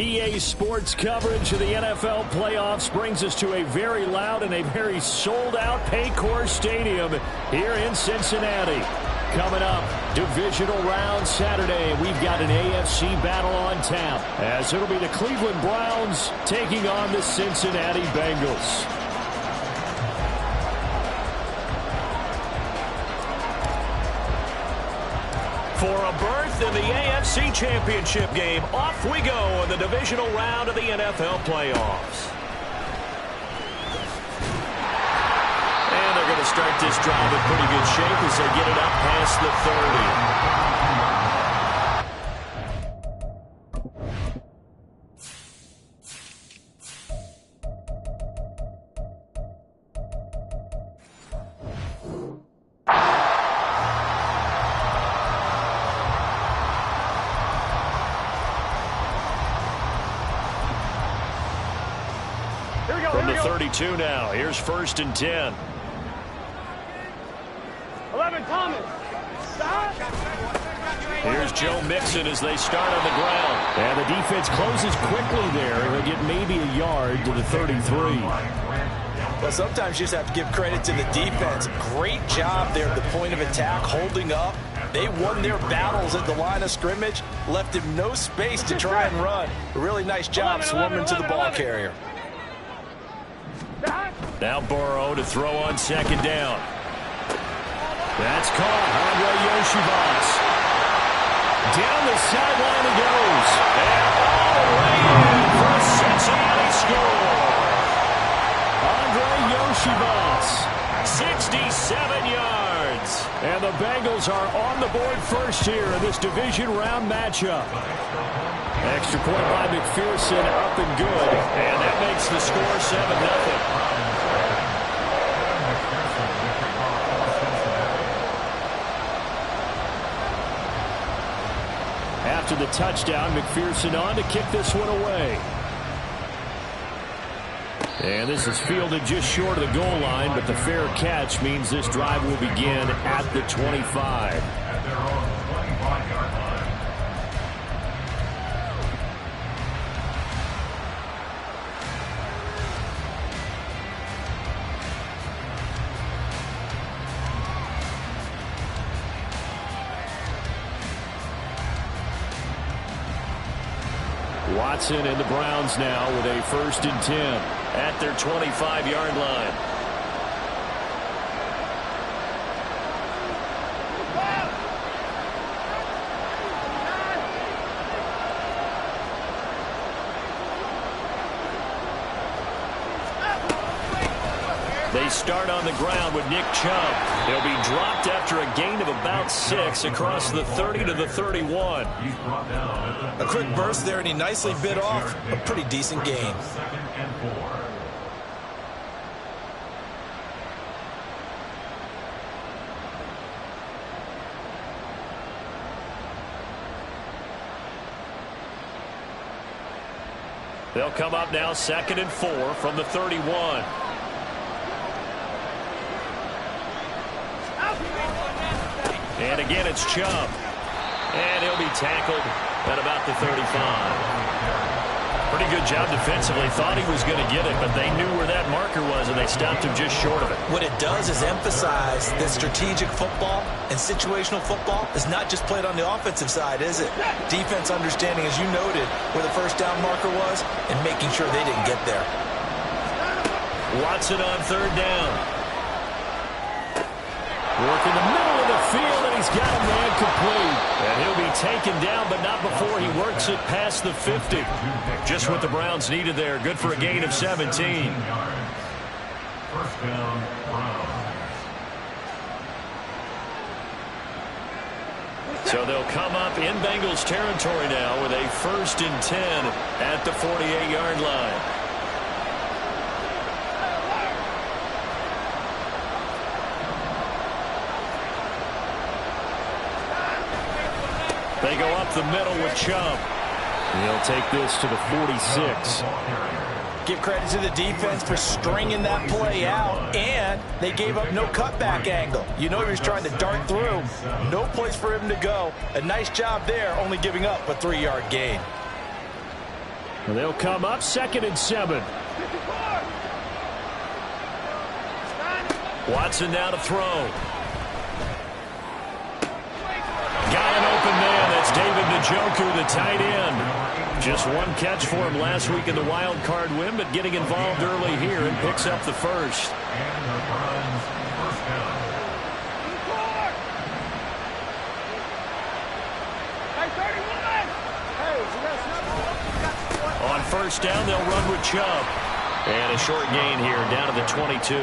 EA Sports coverage of the NFL playoffs brings us to a very loud and a very sold-out Paycor Stadium here in Cincinnati. Coming up, Divisional round Saturday. We've got an AFC battle on tap, as it'll be the Cleveland Browns taking on the Cincinnati Bengals. For a berth in the AFC Championship game, off we go in the divisional round of the NFL playoffs. And they're going to start this drive in pretty good shape as they get it up past the 30. From the 32 now, here's 1st and 10. 11, Thomas. Stop. Here's Joe Mixon as they start on the ground. And the defense closes quickly there. He'll get maybe a yard to the 33. Well, sometimes you just have to give credit to the defense. Great job there at the point of attack, holding up. They won their battles at the line of scrimmage, left him no space to try and run. A really nice job swarming to the ball carrier. Now Burrow to throw on 2nd down. That's caught. Andre Yoshivas. Down the sideline he goes. And all the way in for a Cincinnati score. Andre Yoshivas, 67 yards. And the Bengals are on the board first here in this division round matchup. Extra point by McPherson, up and good. And that makes the score 7-0. After the touchdown, McPherson on to kick this one away. And this is fielded just short of the goal line, but the fair catch means this drive will begin at the 25. Watson and the Browns now with a 1st and 10 at their 25-yard line. They start on the ground with Nick Chubb. He'll be dropped after a gain of about 6 across the 30 to the 31. A quick burst there, and he nicely bit off a pretty decent gain. They'll come up now 2nd and 4 from the 31. And again, it's Chubb. And he'll be tackled at about the 35. Pretty good job defensively. Thought he was going to get it, but they knew where that marker was, and they stopped him just short of it. What it does is emphasize that strategic football and situational football is not just played on the offensive side, is it? Defense understanding, as you noted, where the 1st down marker was and making sure they didn't get there. Watson on 3rd down. Work in the middle of the field, and he's got a man complete. And he'll be taken down, but not before he works it past the 50. Just what the Browns needed there. Good for a gain of 17. 1st down, Browns. So they'll come up in Bengals territory now with a 1st and 10 at the 48-yard line. They go up the middle with Chubb. He'll take this to the 46. Give credit to the defense for stringing that play out, and they gave up no cutback angle. You know he was trying to dart through. No place for him to go. A nice job there, only giving up a 3-yard gain. And they'll come up 2nd and 7. Watson now to throw. Got an open man. That's David Njoku, the tight end. Just one catch for him last week in the wild card win, but getting involved early here and picks up the first. On first down, they'll run with Chubb. And a short gain here, down to the 22.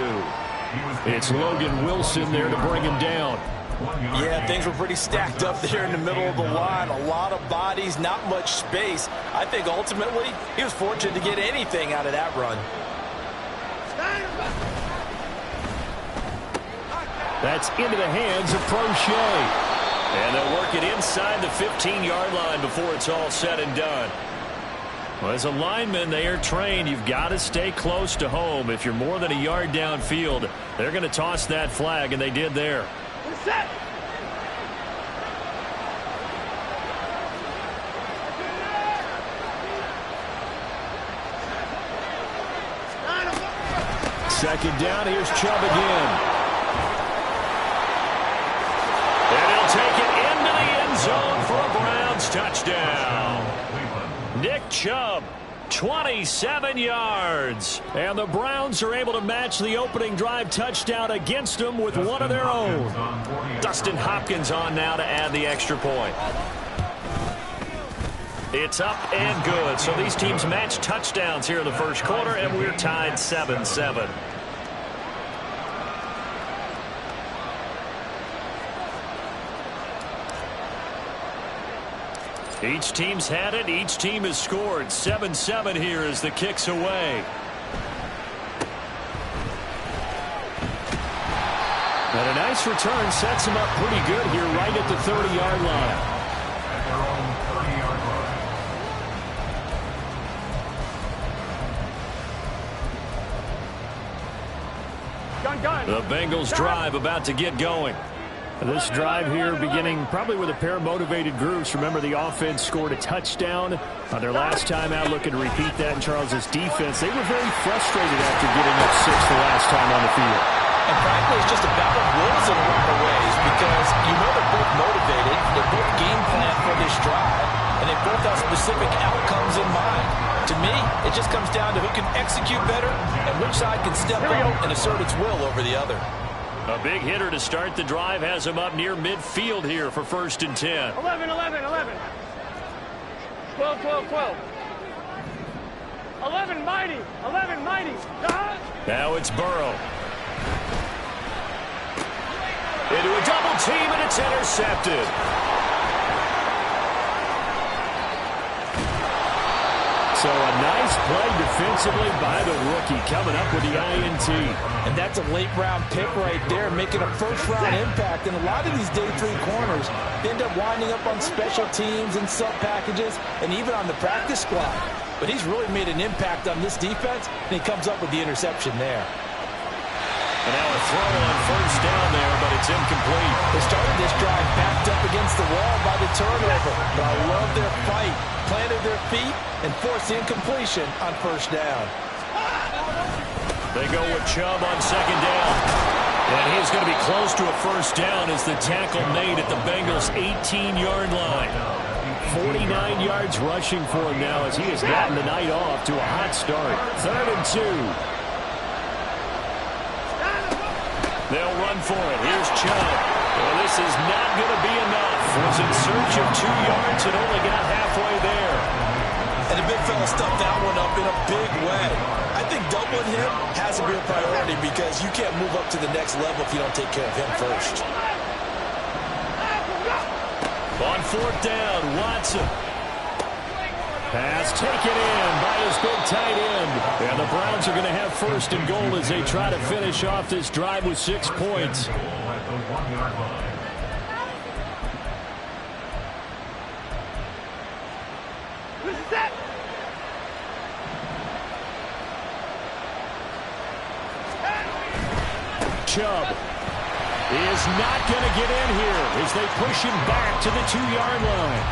It's Logan Wilson there to bring him down. Yeah, things were pretty stacked up there in the middle of the line. A lot of bodies, not much space. I think ultimately he was fortunate to get anything out of that run. That's into the hands of Prochet. And they'll work it inside the 15-yard line before it's all said and done. Well, as a lineman, they are trained. You've got to stay close to home. If you're more than a yard downfield, they're going to toss that flag, and they did there. Set. Second down, here's Chubb again. And he'll take it into the end zone for a Browns touchdown. Nick Chubb, 27 yards. And the Browns are able to match the opening drive touchdown against them with one of their own. Dustin Hopkins on now to add the extra point. It's up and good. So these teams match touchdowns here in the first quarter, and we're tied 7-7. Each team's had it. Each team has scored. 7-7 here as the kick's away. And a nice return sets him up pretty good here right at the 30-yard line. The Bengals drive about to get going. This drive here beginning probably with a pair of motivated groups. Remember, the offense scored a touchdown on their last time out. Looking to repeat that in Charles' defense. They were very frustrated after getting up 6 the last time on the field. And frankly, it's just a battle of wills in a lot of ways because you know they're both motivated. They're both game plan for this drive, and they both have specific outcomes in mind. To me, it just comes down to who can execute better and which side can step up and assert its will over the other. A big hitter to start the drive has him up near midfield here for 1st and 10. 11, 11, 11. 12, 12, 12. 11, mighty. 11, mighty. Now it's Burrow. Into a double team, and it's intercepted. So a nice play defensively by the rookie, coming up with the INT. And that's a late-round pick right there, making a first-round impact. And a lot of these day 3 corners end up winding up on special teams and sub-packages and even on the practice squad. But he's really made an impact on this defense, and he comes up with the interception there. And now a throw on first down there, but it's incomplete. They started this drive backed up against the wall by the turnover. But I love their fight. Planted their feet and forced the incompletion on first down. They go with Chubb on second down. And he's going to be close to a first down as the tackle made at the Bengals' 18-yard line. 49 yards rushing for him now as he has gotten the night off to a hot start. 3rd and 2. They'll run for it. Here's Chubb. Well, this is not going to be enough. Was in search of 2 yards and only got halfway there. And the big fella stuffed that one up in a big way. I think doubling him has to be a priority because you can't move up to the next level if you don't take care of him first. On 4th down, Watson. Pass taken in by his big tight end. And the Browns are going to have 1st and goal as they try to finish off this drive with 6 points. Chubb is not going to get in here as they push him back to the 2-yard line.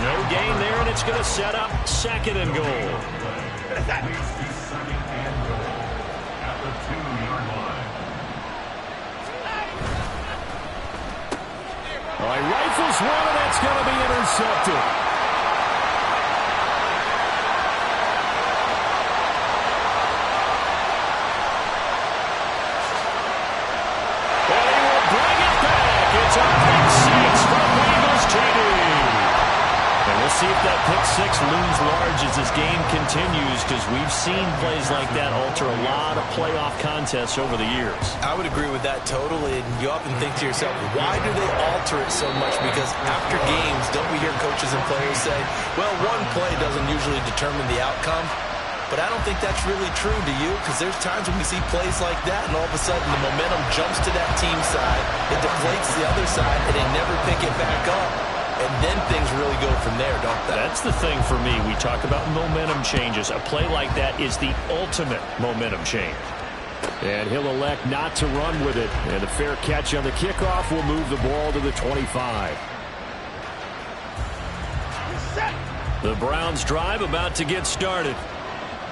No gain there, and it's going to set up 2nd and goal. All right, rifles one, and that's going to be intercepted. And he will bring it back. It's a pick 6 from Bengals TD. And we'll see if that pick 6 looms large as this game continues, because we've seen plays like that alter a lot of playoff contests over the years. I would agree with that totally. And you often think to yourself, why do they alter it so much? Because after games, don't we hear coaches and players say, well, one play doesn't usually determine the outcome? But I don't think that's really true, do you? Because there's times when we see plays like that, and all of a sudden the momentum jumps to that team side, it deflates the other side, and they never pick it back up. And then things really go from there, don't they? That's the thing for me. We talk about momentum changes. A play like that is the ultimate momentum change. And he'll elect not to run with it. And a fair catch on the kickoff will move the ball to the 25. The Browns drive about to get started.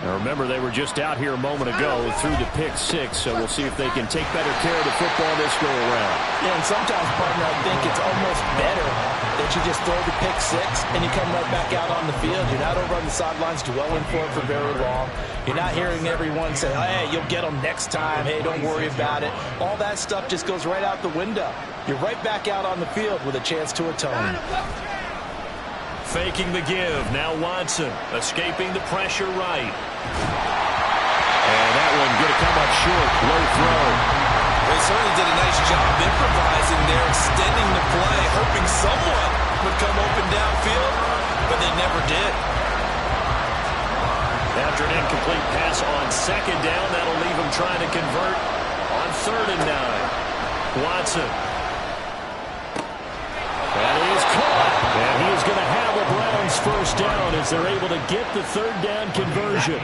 Now remember, they were just out here a moment ago through the pick 6, so we'll see if they can take better care of the football this go around. Yeah, and sometimes, partner, I think it's almost better that you just throw the pick 6 and you come right back out on the field. You're not over on the sidelines dwelling for it for very long. You're not hearing everyone say, hey, you'll get them next time. Hey, don't worry about it. All that stuff just goes right out the window. You're right back out on the field with a chance to atone. Faking the give. Now Watson escaping the pressure right. And that one going to come up short. Low throw. They certainly did a nice job improvising there, extending the play, hoping someone would come open downfield, but they never did. After an incomplete pass on 2nd down, that'll leave them trying to convert on 3rd and 9. Watson. That is caught. And he is going to have a Browns 1st down as they're able to get the 3rd down conversion.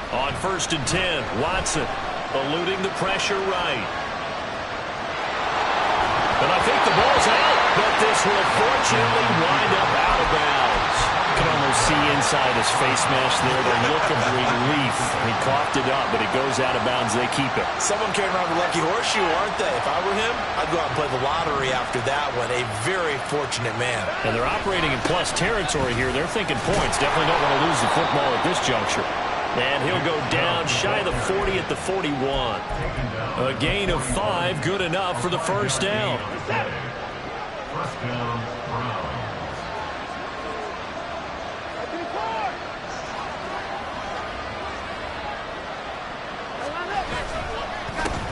On 1st and 10, Watson eluding the pressure right. And I think the ball's out, but this will fortunately wind up out of bounds. You can almost see inside his face mask there the look of relief. He coughed it up, but it goes out of bounds. They keep it. Someone came around with lucky horseshoe, aren't they? If I were him, I'd go out and play the lottery after that one. A very fortunate man. And they're operating in plus territory here. They're thinking points. Definitely don't want to lose the football at this juncture. And he'll go down shy of the 40 at the 41. A gain of 5, good enough for the 1st down.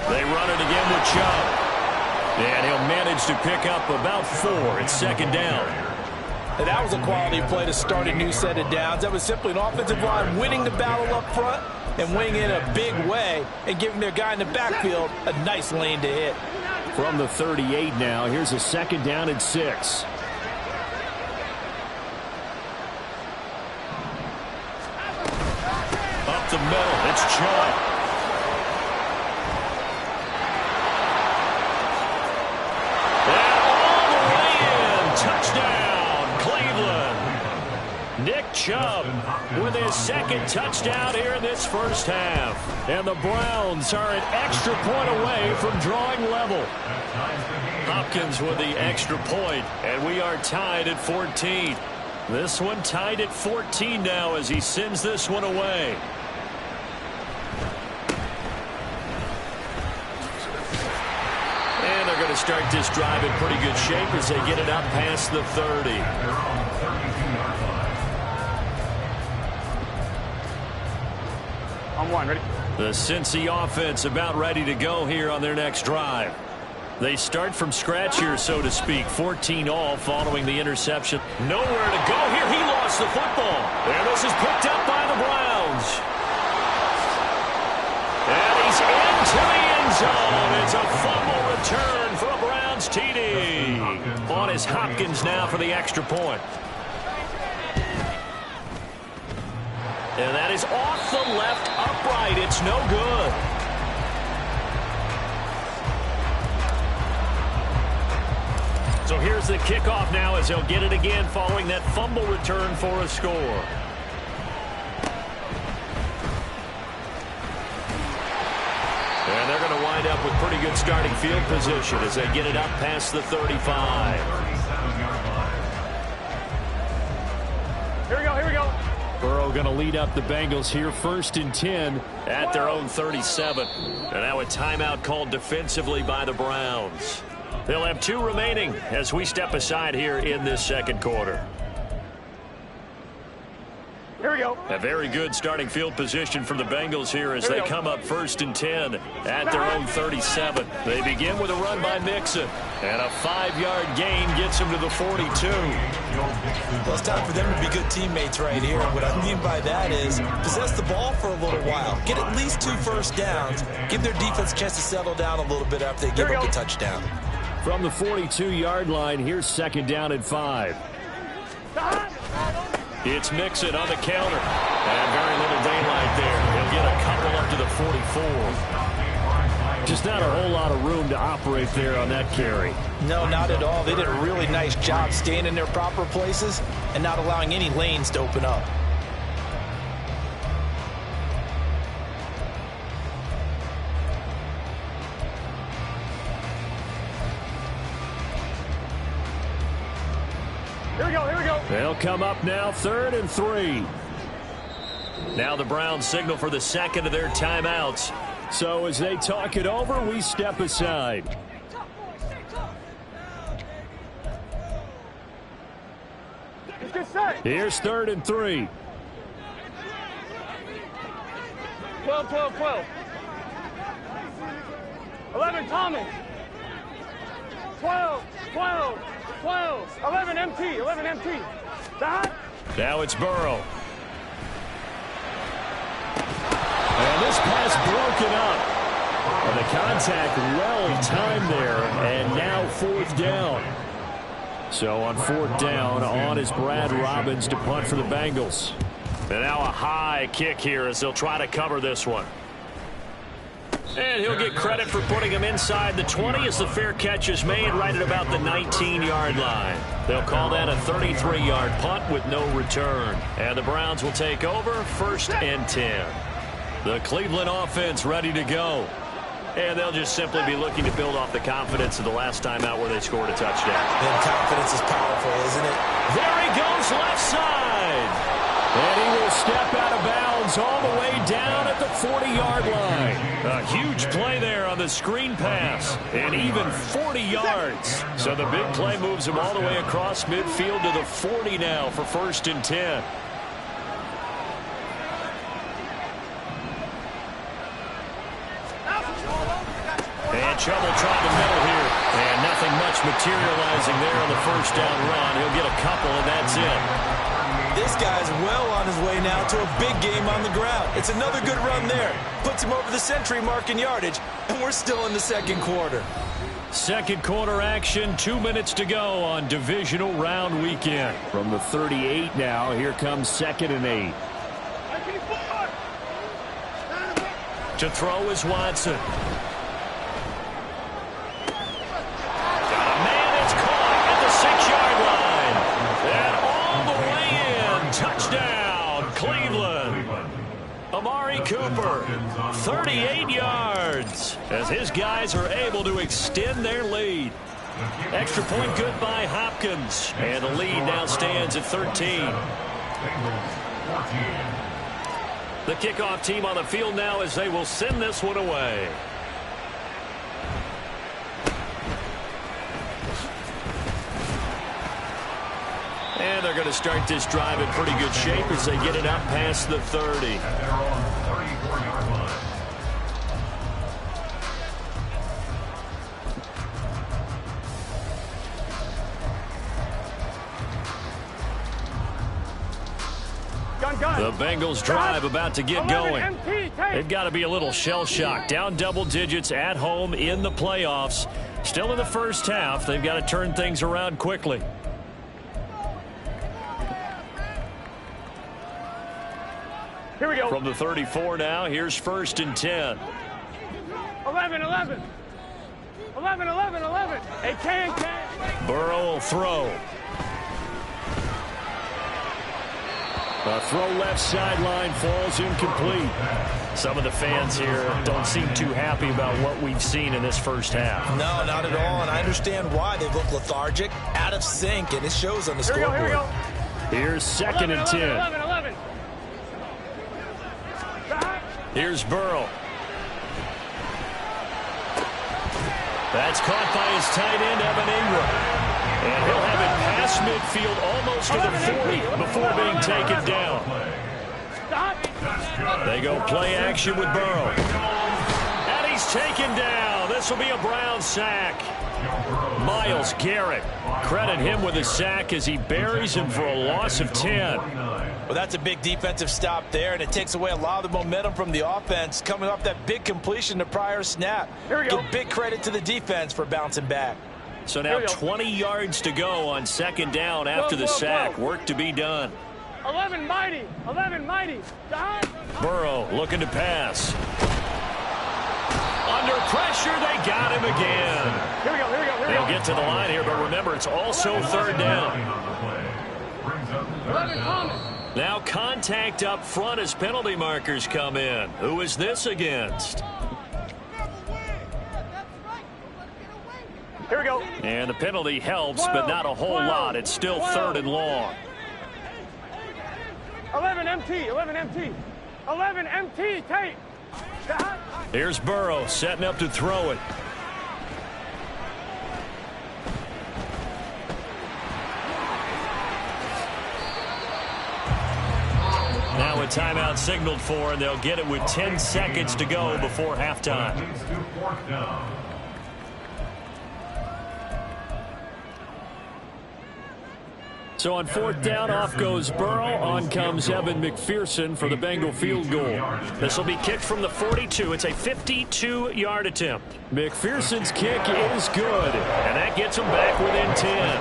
They run it again with Chubb. And he'll manage to pick up about 4. It's 2nd down. And that was a quality play to start a new set of downs. That was simply an offensive line winning the battle up front and winning in a big way and giving their guy in the backfield a nice lane to hit. From the 38 now, here's a 2nd down and 6. Up the middle, it's Chubb. Touchdown, Cleveland. Nick Chubb with his 2nd touchdown here in this 1st half. And the Browns are an extra point away from drawing level. Hopkins with the extra point, and we are tied at 14. This one tied at 14 now as he sends this one away. And they're going to start this drive in pretty good shape as they get it up past the 30. On 1, ready? The Cincy offense about ready to go here on their next drive. They start from scratch here, so to speak. 14 all following the interception. Nowhere to go here. He lost the football. And this is picked up by the Browns. And he's into the end zone. It's a fumble return for a Browns TD. On is Hopkins now for the extra point. And that is off the left upright. It's no good. So here's the kickoff now as they'll get it again following that fumble return for a score. And they're going to wind up with pretty good starting field position as they get it up past the 35. Here we go, here we go. Burrow going to lead up the Bengals here, 1st and 10 at their own 37. And now a timeout called defensively by the Browns. They'll have 2 remaining as we step aside here in this second quarter. Here we go. A very good starting field position for the Bengals here as they come up 1st and 10 at their own 37. They begin with a run by Mixon, and a 5-yard gain gets them to the 42. Well, it's time for them to be good teammates right here. What I mean by that is possess the ball for a little while. Get at least 2 first downs. Give their defense a chance to settle down a little bit after they give up the touchdown. From the 42-yard line, here's 2nd down and 5. It's Mixon on the counter. And very little daylight there. He'll get a couple up to the 44. Just not a whole lot of room to operate there on that carry. No, not at all. They did a really nice job staying in their proper places and not allowing any lanes to open up. Here we go, here we go. They'll come up now, 3rd and 3. Now the Browns signal for the second of their timeouts. So as they talk it over, we step aside. Here's 3rd and 3. 12, 12, 12. 11, Thomas. 12, 12, 12. 11, MT, 11, MT. Now it's Burrow. And this pass broken up. And the contact well timed there. And now 4th down. So on 4th down, on is Brad Robbins to punt for the Bengals. And now a high kick here as they'll try to cover this one. And he'll get credit for putting him inside the 20 as the fair catch is made right at about the 19-yard line. They'll call that a 33-yard punt with no return. And the Browns will take over 1st and 10. The Cleveland offense ready to go. And they'll just simply be looking to build off the confidence of the last time out where they scored a touchdown. And confidence is powerful, isn't it? There he goes left side. And he will step out of bounds all the way down at the 40-yard line. A huge play there on the screen pass. And even 40 yards. So the big play moves him all the way across midfield to the 40 now for 1st and 10. And trouble trying to middle here. And nothing much materializing there on the 1st down run. He'll get a couple, and that's it. This guy's well on his way now to a big game on the ground. It's another good run there. Puts him over the century mark in yardage, and we're still in the second quarter. Second quarter action, 2 minutes to go on Divisional Round Weekend. From the 38 now, here comes 2nd and 8. To throw is Watson. Touchdown, Cleveland. Amari Cooper, 38 yards, as his guys are able to extend their lead. Extra point good by Hopkins, and the lead now stands at 13. The kickoff team on the field now as they will send this one away. And they're going to start this drive in pretty good shape as they get it up past the 30. The Bengals drive about to get going. They've got to be a little shell-shocked. Down double digits at home in the playoffs. Still in the first half. They've got to turn things around quickly. Here we go. From the 34 now, here's 1st and 10. 11, 11. 11, 11, 11. Hey, can. Burrow He'll throw. A throw left sideline falls incomplete. Some of the fans here don't seem too happy about what we've seen in this first half. No, not at all, and I understand why. They look lethargic, out of sync, and it shows on the scoreboard. Here we go. Here's 2nd and 10. 11. Here's Burrow. That's caught by his tight end, Evan Ingram. And he'll have it past midfield almost to the 40 before being taken down. They go play action with Burrow. And he's taken down. This will be a Brown sack. Myles Garrett, credit him with a sack as he buries him for a loss of 10. Well, that's a big defensive stop there, and it takes away a lot of the momentum from the offense coming off that big completion the prior snap. Here we go. Give big credit to the defense for bouncing back. So now 20 yards to go on 2nd down after the sack. Work to be done. 11 mighty. Burrow looking to pass. Under pressure, they got him again. Here we go. They'll get to the line here, but remember, it's also 3rd down. 11 common. Now contact up front as penalty markers come in. Who is this against? Here we go. And the penalty helps, but not a whole lot. It's still 3rd and long. 11 MT. 11 MT. Tape. Here's Burrow setting up to throw it. Now a timeout signaled for, and they'll get it with 10 seconds to go before halftime. So on 4th down, off goes Burrow. On comes Evan McPherson for the Bengal field goal. This will be kicked from the 42. It's a 52-yard attempt. McPherson's kick is good, and that gets him back within 10.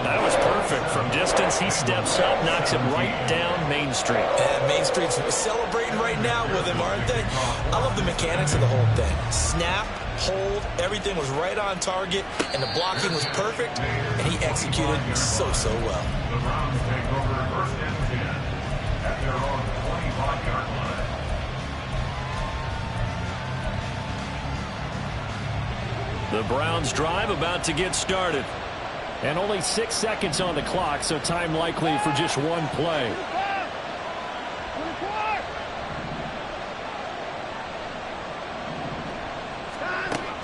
That was perfect. From distance, he steps up, knocks him right down Main Street. And Main Street's celebrating right now with him, aren't they? I love the mechanics of the whole thing. Snap, hold, everything was right on target, and the blocking was perfect, and he executed so well. The Browns take over 1st and 10 at their own 25-yard line. The Browns drive about to get started. And only 6 seconds on the clock, so time likely for just one play.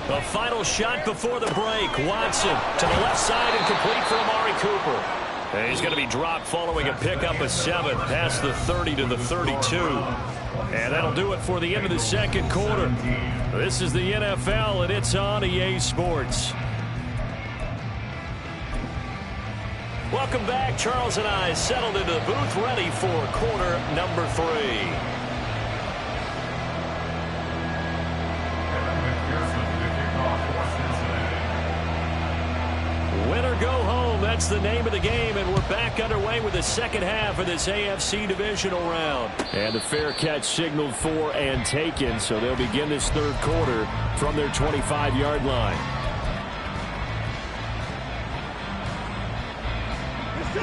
The final shot before the break. Watson to the left side and complete for Amari Cooper. And he's going to be dropped following a pickup of 7 past the 30 to the 32. And that'll do it for the end of the 2nd quarter. This is the NFL, and it's on EA Sports. Welcome back. Charles and I settled into the booth, ready for quarter number 3. Win or go home, that's the name of the game, and we're back underway with the 2nd half of this AFC Divisional round. And the fair catch signaled for and taken, so they'll begin this 3rd quarter from their 25-yard line.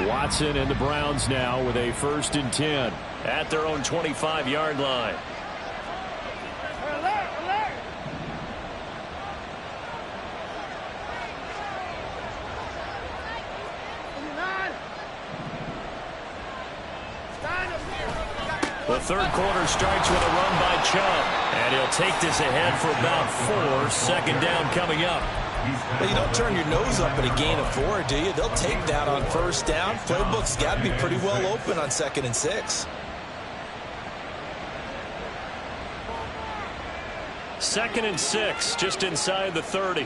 Watson and the Browns now with a 1st and 10 at their own 25-yard line. The 3rd quarter starts with a run by Chubb, and he'll take this ahead for about 4. 2nd down coming up. Well, you don't turn your nose up at a gain of 4, do you? They'll take that on 1st down. Playbook's got to be pretty well open on 2nd and 6. 2nd and 6, just inside the 30.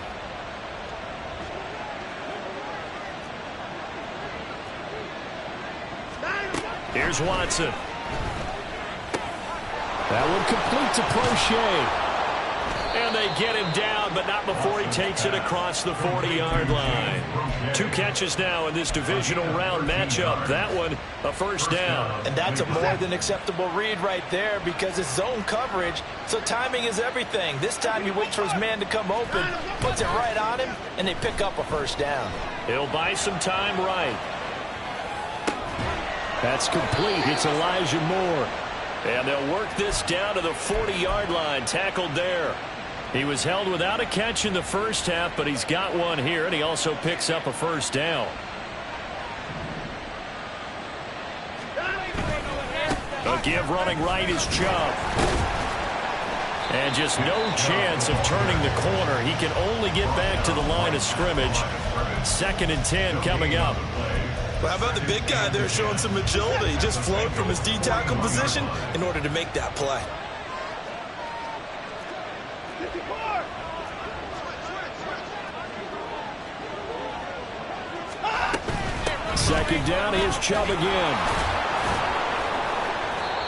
Here's Watson. That one complete to Prochet. And they get him down, but not before he takes it across the 40-yard line. 2 catches now in this divisional round matchup. That one, a first down. And that's a more than acceptable read right there because it's zone coverage, so timing is everything. This time he waits for his man to come open, puts it right on him, and they pick up a first down. He'll buy some time right. That's complete. It's Elijah Moore. And they'll work this down to the 40-yard line, tackled there. He was held without a catch in the first half, but he's got one here, and he also picks up a first down. A give running right is Chubb. And just no chance of turning the corner. He can only get back to the line of scrimmage. 2nd and 10 coming up. Well, how about the big guy there showing some agility? He just flowed from his D-tackle position in order to make that play. Second down, here's Chubb again.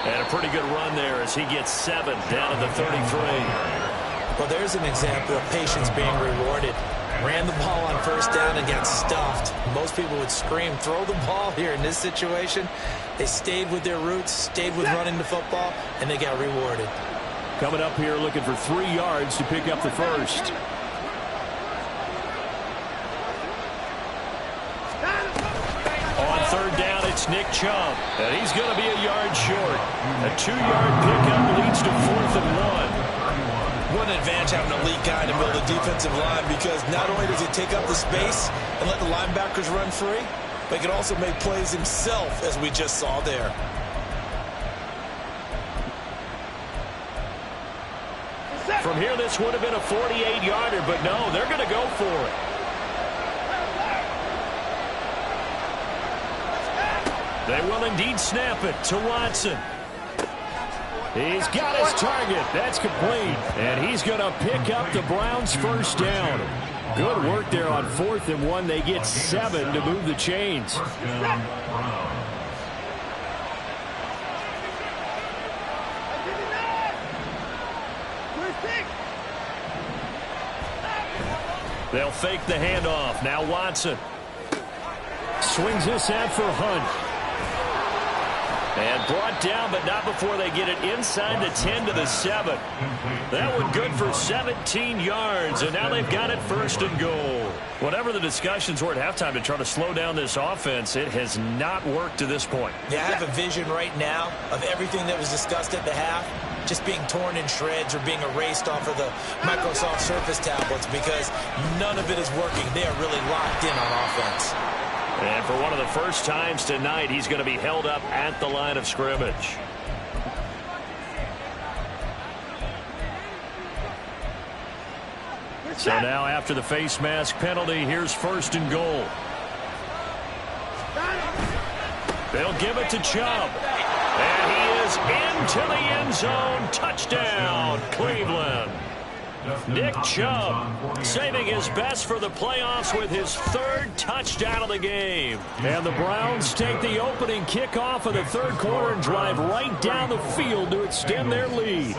And a pretty good run there as he gets 7 down to the 33. Well, there's an example of patience being rewarded. Ran the ball on first down and got stuffed. Most people would scream, throw the ball here. In this situation, they stayed with their roots, stayed with running the football, and they got rewarded. Coming up here looking for 3 yards to pick up the first. On third down, it's Nick Chubb, and he's going to be a yard short. A 2-yard pickup leads to 4th and 1. What an advantage having an elite guy in the middle of the defensive line, because not only does he take up the space and let the linebackers run free, but he can also make plays himself, as we just saw there. From here, this would have been a 48-yarder, but no, they're going to go for it. They will indeed snap it to Watson. He's got his target. That's complete. And he's going to pick up the Browns' first down. Good work there on 4th and 1. They get 7 to move the chains. They'll fake the handoff. Now Watson swings this out for Hunt. And brought down, but not before they get it inside the 10 to the 7. That one good for 17 yards, and now they've got it 1st and goal. Whatever the discussions were at halftime to try to slow down this offense, it has not worked to this point. Yeah, I have a vision right now of everything that was discussed at the half just being torn in shreds or being erased off of the Microsoft Surface tablets, because none of it is working. They are really locked in on offense. And for one of the first times tonight, he's going to be held up at the line of scrimmage. So now after the face mask penalty, here's 1st and goal. They'll give it to Chubb. And he is into the end zone. Touchdown, Cleveland. Nick Chubb saving his best for the playoffs with his 3rd touchdown of the game. And the Browns take the opening kickoff of the 3rd quarter and drive right down the field to extend their lead.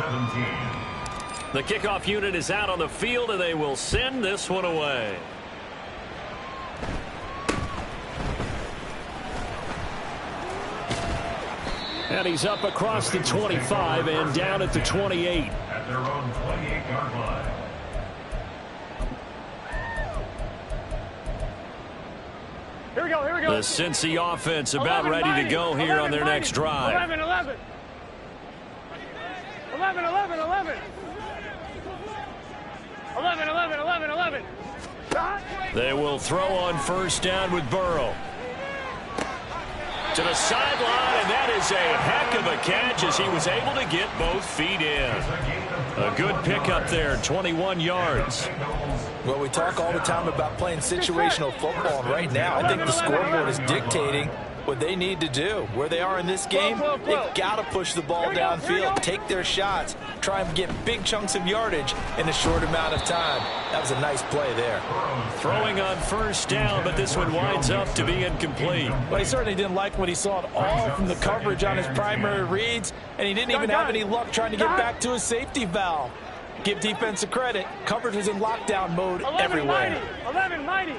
The kickoff unit is out on the field, and they will send this one away. And he's up across the 25 and down at the 28. At their own 28-yard line. Here we go, here we go. The Cincy offense about ready to go here on their next drive. 11, 11. 11, 11, 11. 11, 11, 11, 11. They will throw on first down with Burrow. To the sideline, and that is a heck of a catch as he was able to get both feet in. A good pickup there, 21 yards. Well, we talk all the time about playing situational football, and right now I think the scoreboard is dictating what they need to do. Where they are in this game, they've got to push the ball downfield, take their shots, try and get big chunks of yardage in a short amount of time. That was a nice play there. Throwing on first down, but this one winds up to be incomplete. Well, he certainly didn't like what he saw at all from the coverage on his primary reads, and he didn't even have any luck trying to get back to his safety valve. Give defensive credit. Coverage is in lockdown mode 11, everywhere. mighty. 11, mighty.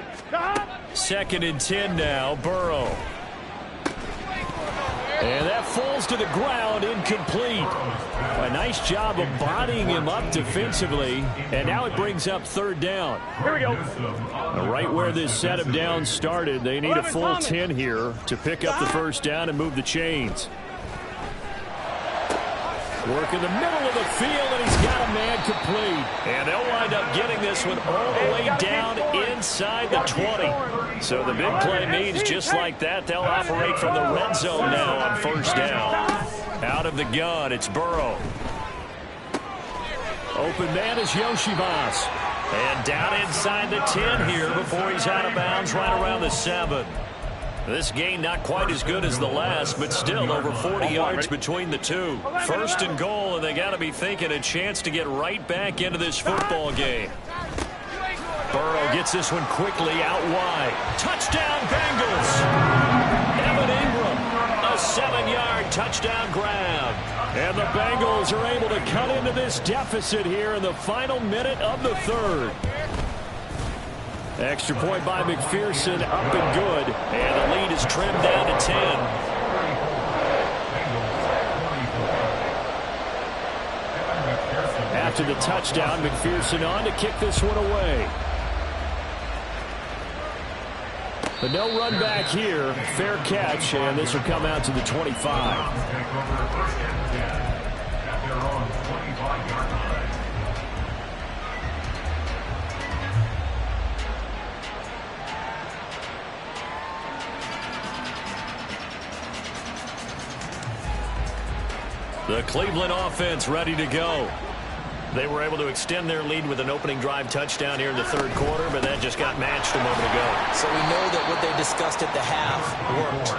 Second and 10 now, Burrow. And that falls to the ground, incomplete. A nice job of bodying him up defensively, and now it brings up third down. Here we go. Right where this set of downs started, they need a full 10 here to pick up the first down and move the chains. Work in the middle of the field, and he's got a man complete. And they'll wind up getting this one all the way down inside the 20. So the big play means just like that, they'll operate from the red zone now on first down. Out of the gun, it's Burrow. Open man is Yoshibas. And down inside the 10 here before he's out of bounds right around the 7. This gain not quite as good as the last, but still over 40 yards between the two. First and goal, and they got to be thinking a chance to get right back into this football game. Burrow gets this one quickly out wide. Touchdown, Bengals! Evan Ingram, a 7-yard touchdown grab. And the Bengals are able to cut into this deficit here in the final minute of the third. Extra point by McPherson, up and good. And the lead is trimmed down to 10. After the touchdown, McPherson on to kick this one away. But no run back here. Fair catch, and this will come out to the 25. The Cleveland offense ready to go. They were able to extend their lead with an opening drive touchdown here in the third quarter, but that just got matched a moment ago. So we know that what they discussed at the half worked.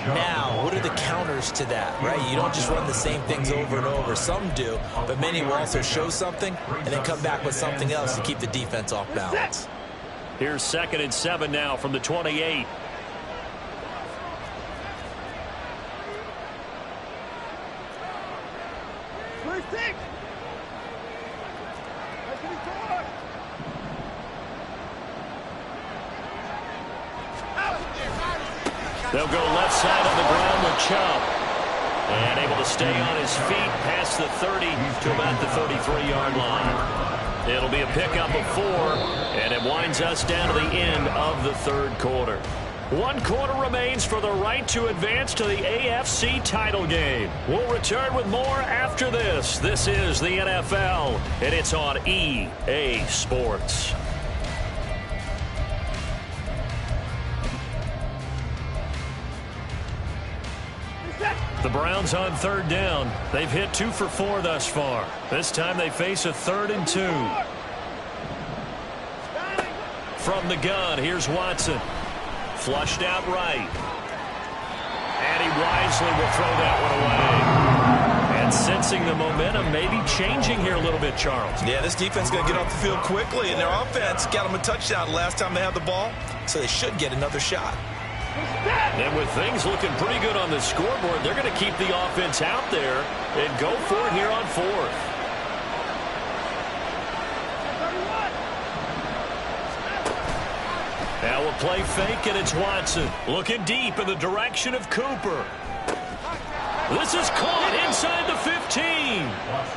Now, what are the counters to that, right? You don't just run the same things over and over. Some do, but many will also show something and then come back with something else to keep the defense off balance. Here's 2nd and 7 now from the 28. They'll go left side on the ground with Chubb. And able to stay on his feet past the 30 to about the 33-yard line. It'll be a pickup of 4, and it winds us down to the end of the third quarter. 1 quarter remains for the right to advance to the AFC title game. We'll return with more after this. This is the NFL, and it's on EA Sports. The Browns on third down. They've hit 2 for 4 thus far. This time they face a 3rd and 2. From the gun, here's Watson. Flushed out right. And he wisely will throw that one away. And sensing the momentum maybe changing here a little bit, Charles. Yeah, this defense is going to get off the field quickly, and their offense got them a touchdown last time they had the ball, so they should get another shot. And with things looking pretty good on the scoreboard, they're going to keep the offense out there and go for it here on 4th. Now a play fake, and it's Watson looking deep in the direction of Cooper. This is caught inside the 15.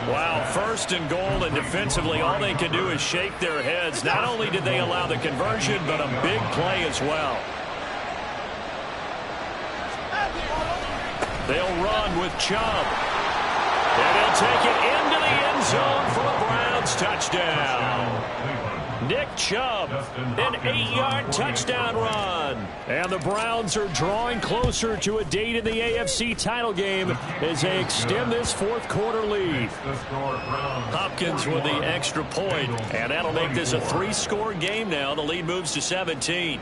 Wow, 1st and goal, and defensively all they can do is shake their heads. Not only did they allow the conversion, but a big play as well. They'll run with Chubb. And he'll take it into the end zone for a Browns touchdown. Nick Chubb, an 8-yard touchdown run. And the Browns are drawing closer to a date in the AFC title game as they extend this 4th quarter lead. Hopkins with the extra point, and that'll make this a 3-score game now. The lead moves to 17.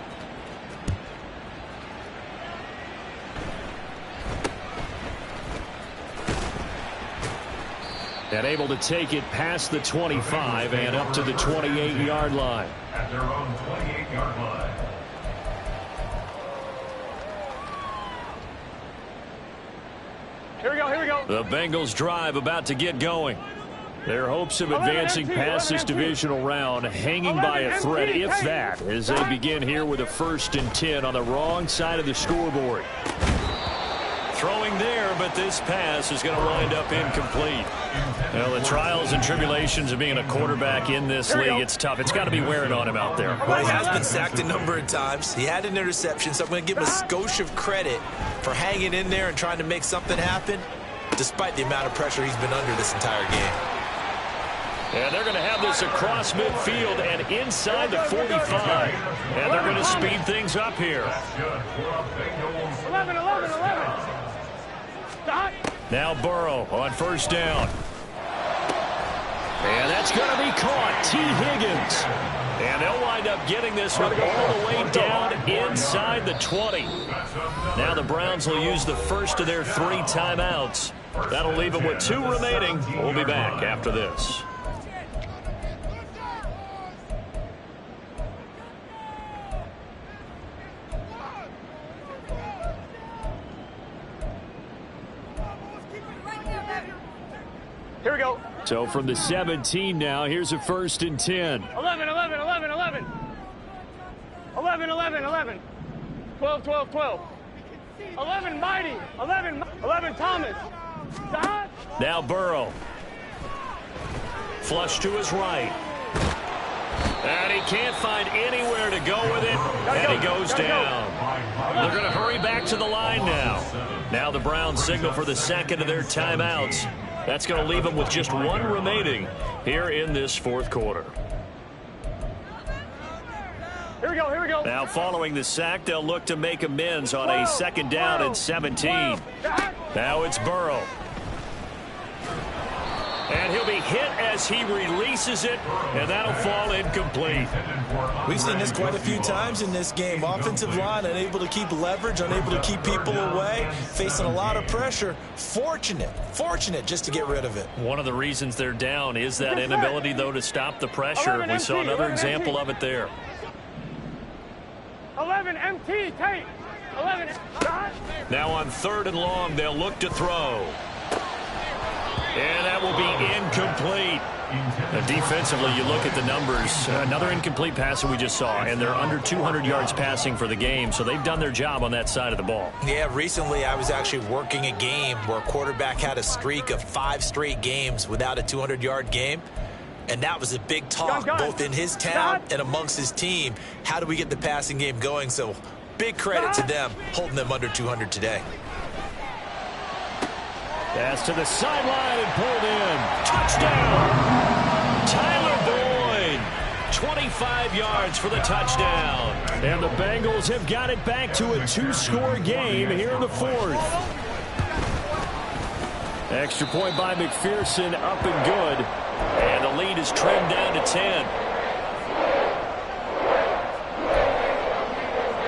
And able to take it past the 25 and up to the 28-yard line. At their own 28-yard line. Here we go, here we go. The Bengals drive about to get going. Their hopes of advancing past this divisional round hanging by a thread, if that, as they begin here with a 1st and 10 on the wrong side of the scoreboard. Throwing there, but this pass is going to wind up incomplete. Well, the trials and tribulations of being a quarterback in this league, it's tough. It's got to be wearing on him out there. Well, he has been sacked a number of times. He had an interception, so I'm going to give him a skosh of credit for hanging in there and trying to make something happen, despite the amount of pressure he's been under this entire game. And they're going to have this across midfield and inside the 45. And they're going to speed things up here. 11. Stop. Now Burrow on 1st down. And that's going to be caught. T. Higgins. And they'll wind up getting this one all the way down inside the 20. Now the Browns will use the 1st of their 3 timeouts. That'll leave them with 2 remaining. We'll be back after this. Here we go. So from the 17 now, here's a 1st and 10. 11. 12. 11 Mighty. 11 Thomas. Stop. Now Burrow. Flush to his right. And he can't find anywhere to go with it. And he goes down. They're going to hurry back to the line now. Now the Browns signal for the 2nd of their timeouts. That's going to leave them with just 1 remaining here in this 4th quarter. Here we go. Now following the sack, they'll look to make amends on a 2nd down and 17. Now it's Burrow. And he'll be hit as he releases it, and that'll fall incomplete. We've seen this quite a few times in this game. Offensive line unable to keep leverage, unable to keep people away, facing a lot of pressure. Fortunate just to get rid of it. One of the reasons they're down is that inability, though, to stop the pressure. We saw another example of it there. 11 MT, Tate. 11. Now on 3rd and long, they'll look to throw. And that will be incomplete. Defensively, you look at the numbers. Another incomplete pass that we just saw, and they're under 200 yards passing for the game, so they've done their job on that side of the ball. Yeah, recently I was actually working a game where a quarterback had a streak of 5 straight games without a 200-yard game, and that was a big talk both in his town and amongst his team. How do we get the passing game going? So big credit to them holding them under 200 today. Pass to the sideline and pulled in. Touchdown! Tyler Boyd, 25 yards for the touchdown. And the Bengals have got it back to a 2-score game here in the 4th. Extra point by McPherson, up and good. And the lead is trimmed down to 10.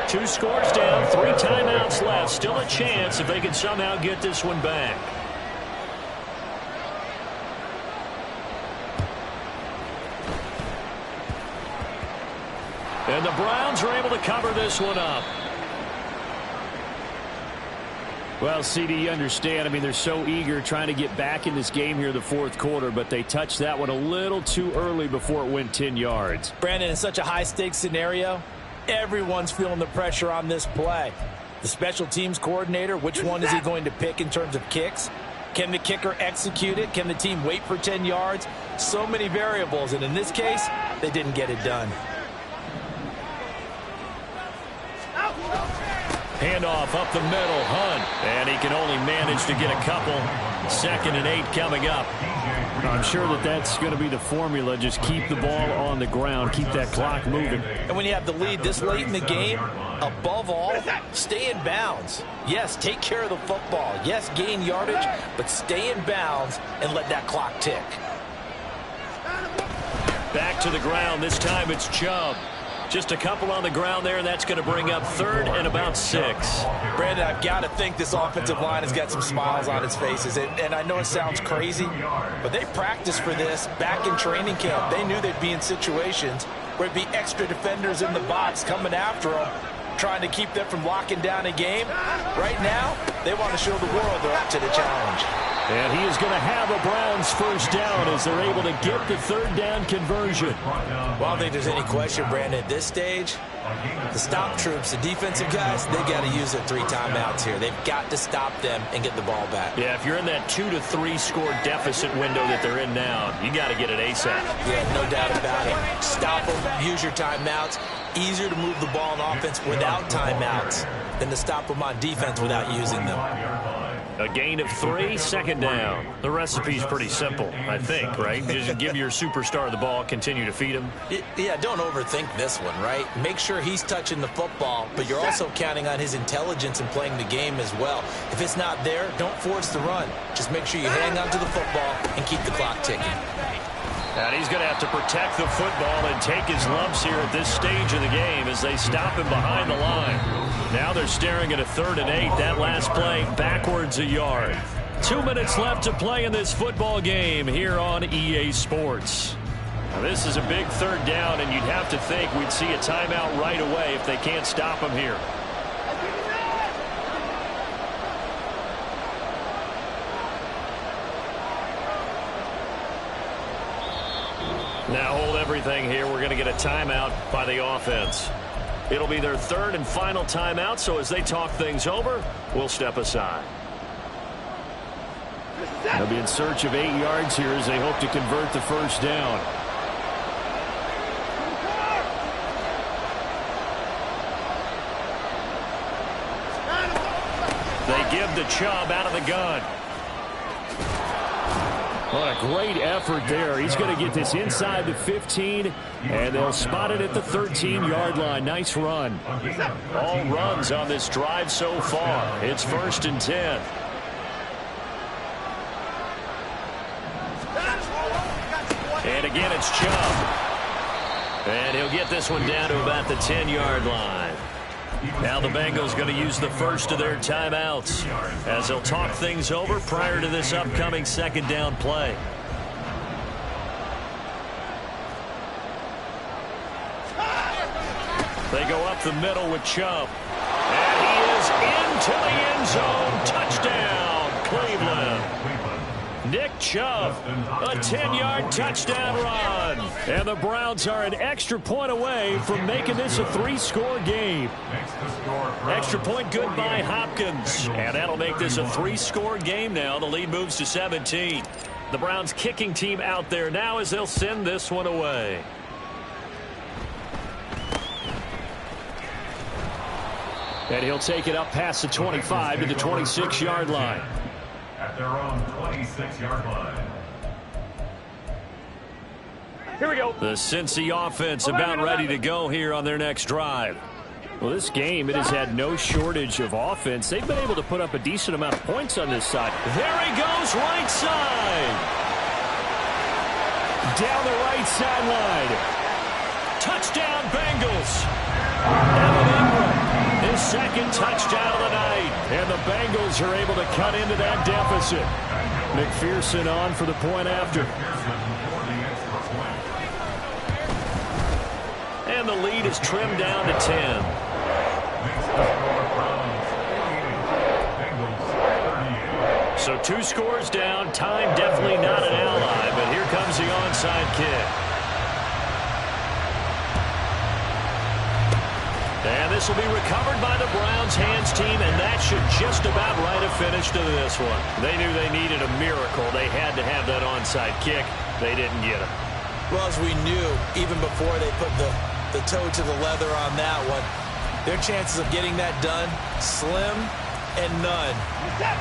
2 scores down, 3 timeouts left. Still a chance if they can somehow get this one back. And the Browns are able to cover this one up. Well, CD, you understand. I mean, they're so eager trying to get back in this game here in the 4th quarter, but they touched that one a little too early before it went 10 yards. Brandon, in such a high-stakes scenario, everyone's feeling the pressure on this play. The special teams coordinator, which one is he going to pick in terms of kicks? Can the kicker execute it? Can the team wait for 10 yards? So many variables, and in this case, they didn't get it done. Handoff up the middle, Hunt. And he can only manage to get a couple. 2nd and 8 coming up. I'm sure that that's going to be the formula. Just keep the ball on the ground. Keep that clock moving. And when you have the lead this late in the game, above all, stay in bounds. Yes, take care of the football. Yes, gain yardage, but stay in bounds and let that clock tick. Back to the ground. This time it's Chubb. Just a couple on the ground there, and that's going to bring up 3rd and about 6. Brandon, I've got to think this offensive line has got some smiles on its faces. And I know it sounds crazy, but they practiced for this back in training camp. They knew they'd be in situations where it'd be extra defenders in the box coming after them. trying to keep them from locking down a game. Right now, they want to show the world they're up to the challenge. And he is going to have a Browns first down as they're able to get the third down conversion. Well, I don't think there's any question, Brandon, at this stage, the stop troops, the defensive guys, they got to use their 3 timeouts here. They've got to stop them and get the ball back. Yeah, if you're in that 2 to 3 score deficit window that they're in now, you got to get it ASAP. Yeah, no doubt about it. Stop them, use your timeouts. Easier to move the ball on offense without timeouts than to stop them on defense without using them. A gain of 3, second down. The recipe's pretty simple, I think, right? Just give your superstar the ball, continue to feed him. Yeah, don't overthink this one, right? Make sure he's touching the football, but you're also counting on his intelligence in playing the game as well. If it's not there, don't force the run. Just make sure you hang on to the football and keep the clock ticking. And he's going to have to protect the football and take his lumps here at this stage of the game as they stop him behind the line. Now they're staring at a 3rd and 8. That last play backwards a yard. 2 minutes left to play in this football game here on EA Sports. Now this is a big 3rd down, and you'd have to think we'd see a timeout right away if they can't stop him here. Now hold everything here. We're going to get a timeout by the offense. It'll be their 3rd and final timeout, so as they talk things over, we'll step aside. They'll be in search of 8 yards here as they hope to convert the first down. They give the Chubb out of the gun. What a great effort there. He's going to get this inside the 15, and they'll spot it at the 13-yard line. Nice run. All runs on this drive so far. It's 1st and 10. And again, it's Chubb. And he'll get this one down to about the 10-yard line. Now the Bengals going to use the first of their timeouts as they'll talk things over prior to this upcoming 2nd down play. They go up the middle with Chubb. And he is into the end zone. Touchdown, Cleveland. Nick Chubb, a 10-yard touchdown run. And the Browns are an extra point away from making this a 3-score game. Extra point good by Hopkins. And that'll make this a 3-score game now. The lead moves to 17. The Browns kicking team out there now as they'll send this one away. And he'll take it up past the 25 to the 26-yard line. At their own 26-yard line. Here we go. The Cincy offense about ready to go here on their next drive. Well, this game, it has had no shortage of offense. They've been able to put up a decent amount of points on this side. There he goes, right side. Down the right sideline. Touchdown, Bengals. His 2nd touchdown of the night. And the Bengals are able to cut into that deficit. McPherson on for the point after. And the lead is trimmed down to 10. So 2 scores down. Time definitely not an ally, but here comes the onside kick. And this will be recovered by the Browns hands team, and that should just about write a finish to this one. They knew they needed a miracle. They had to have that onside kick. They didn't get it. Well, as we knew, even before they put the toe to the leather on that one, their chances of getting that done, slim and none.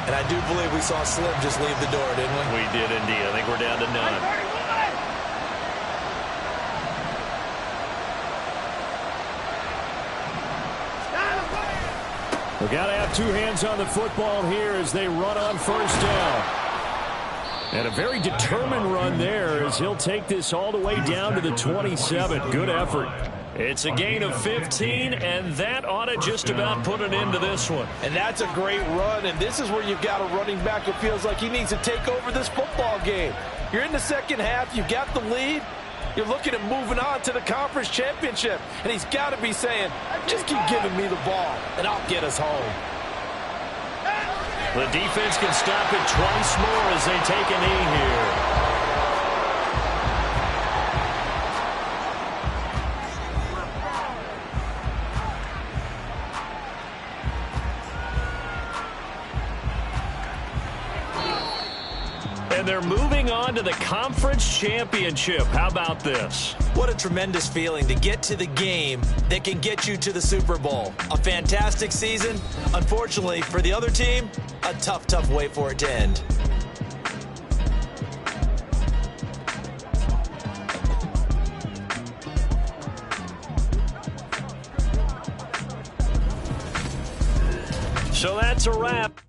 And I do believe we saw Slim just leave the door, didn't we? We did indeed. I think we're down to none. We've got to have 2 hands on the football here as they run on first down. And a very determined run there as he'll take this all the way down to the 27. Good effort. It's a gain of 15, and that ought to just about put an end to this one. And that's a great run, and this is where you've got a running back who feels like he needs to take over this football game. You're in the second half, you've got the lead. You're looking at moving on to the conference championship, and he's got to be saying, just keep giving me the ball, and I'll get us home. The defense can stop it twice more as they take a knee here. And they're moving on to the conference championship. How about this? What a tremendous feeling to get to the game that can get you to the Super Bowl. A fantastic season. Unfortunately, for the other team, a tough, tough way for it to end. So that's a wrap.